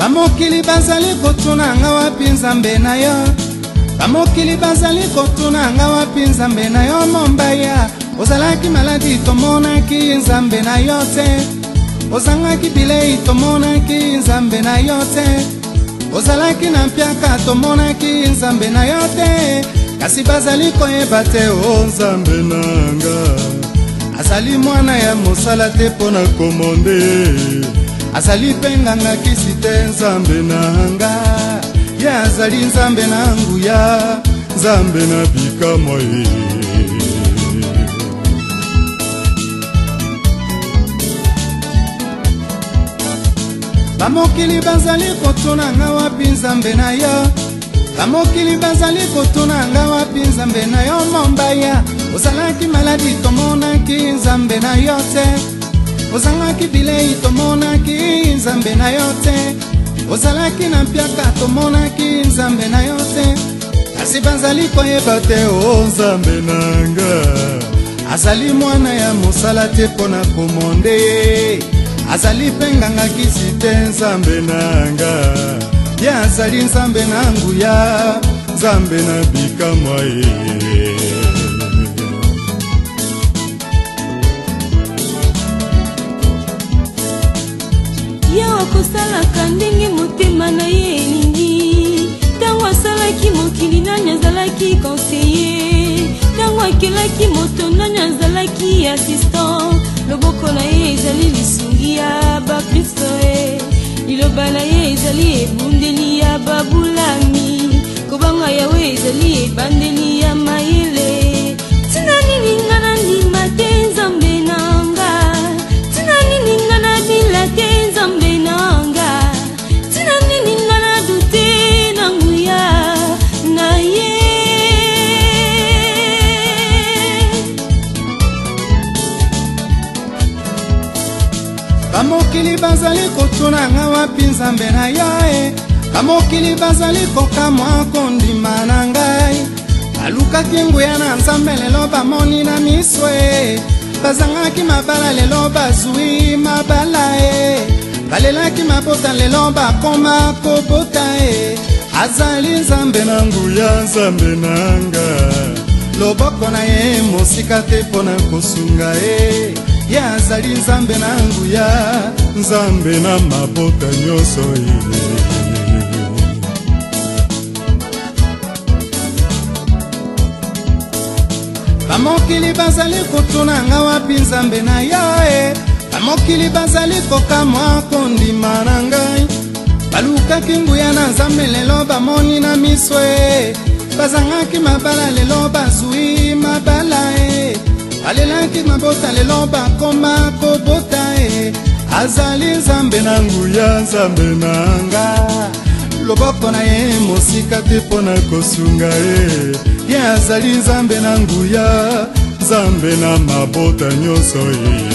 Bamokili bazali kotuna nga wapi nzambe na yo. Bamokili bazali kotuna nga wapi nzambe na yo mombaya. Ozalaki maladi tomonaki nzambe na yo te. Ozangaki bilei tomonaki nzambe na yo te. Ozalaki na mpiaka tomonaki nzambe na yo te. Kasi bazali koyeba te o nzambe nanga azali mwana ya mosala te pona komonde. Azali penganga kisi te nzambe nanga. Ya azali nzambe nangu ya nzambe na bikamwa ye. Bamokili bazali kotuna nga wapi nzambe na yo. Bamokili bazali kotuna nga wapi nzambe na yo mombaya. Ozalaki maladi tomonaki nzambe na yo te. Ozangaki bilei tomonaki nzambe na yo te. Ozalaki na mpiaka tomonaki nzambe na yo te. Kasi bazali koyeba te o nzambe nanga azali mwana ya mosala te pona komonde. Azali penganga kisi te nzambe nanga. Ya azali nzambe nangu ya nzambe na bikamwa ye. Yawa kosalaka ndenge motema na ye elingi. Tango asalaki mokili nani azalaki conseiller. Tango akelaki moto nani azalaki assistant. Loboko na ye ezali lisungi ya bakristo e. Liloba na ye ezali ebundeli ya babulami. Kobanga yawe ezali ebandeli ya mayele. Tina nini nga na ndima te nzambe nanga. Tina nini nga na bila te nzambe nanga. Tina nini nga na dute na nguya na ye. Bamokili bazali kotuna nga wapi nzambe na yo e. Bamokili bazali kokamwa kondima na ngai. Balukaki nguya na nzambe lelo bamoni na miso e. Bazangaki mabala lelo bazwi mabala e. Balelaki mabota lelo bakoma kobota e. Azali nzambe nangu ya nzambe nanga. Loboko na ye mosika te pona kosunga e. Ya azali nzambe nangu ya nzambe na mabota nyonso ye. Bamokili bazali kotuna nga wapi nzambe na yo e. Bamokili bazali kokamwa kondima na ngai. Balukaki nguya na nzambe lelo bamoni na miso e. Bazangaki mabala lelo bazwi mabala e. Balelaki mabota lelo bakoma kobota e. Azali nzambe nangu ya nzambe nanga. Loboko na ye mosika te pona kosunga e. Ya azali nzambe nangu ya nzambe na mabota nyonso ye.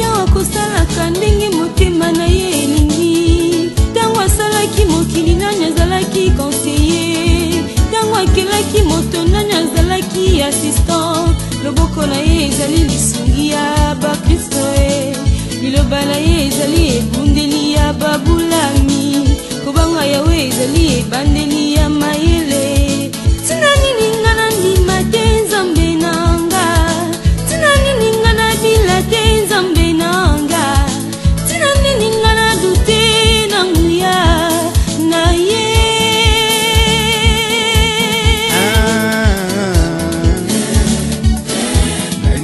Yawa kosalaka ndenge motema na ye elingi. Tango asalaki mokili nani azalaki conseiller. Tango akelaki moto nani azalaki assistant. Loboko na ye ezali lisungi ya bakristo e. Liloba na ye ezali ebundeli ya babulami. Kobanga yawe ezali ebandeli ya mayele. Tina nini nga na ndima te nzambe nanga. Tina nini nga na bila te nzambe nanga. Tina nini nga na dute na nguya na ye.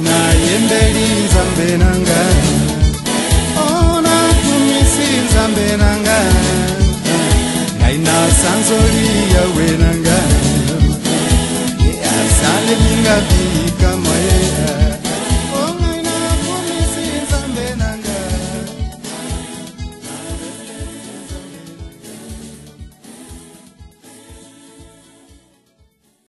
Na yembeli nzambe nanga. Nzambe nanga. Naina sanzoli ya wenanga. Ya sale minga bika moye.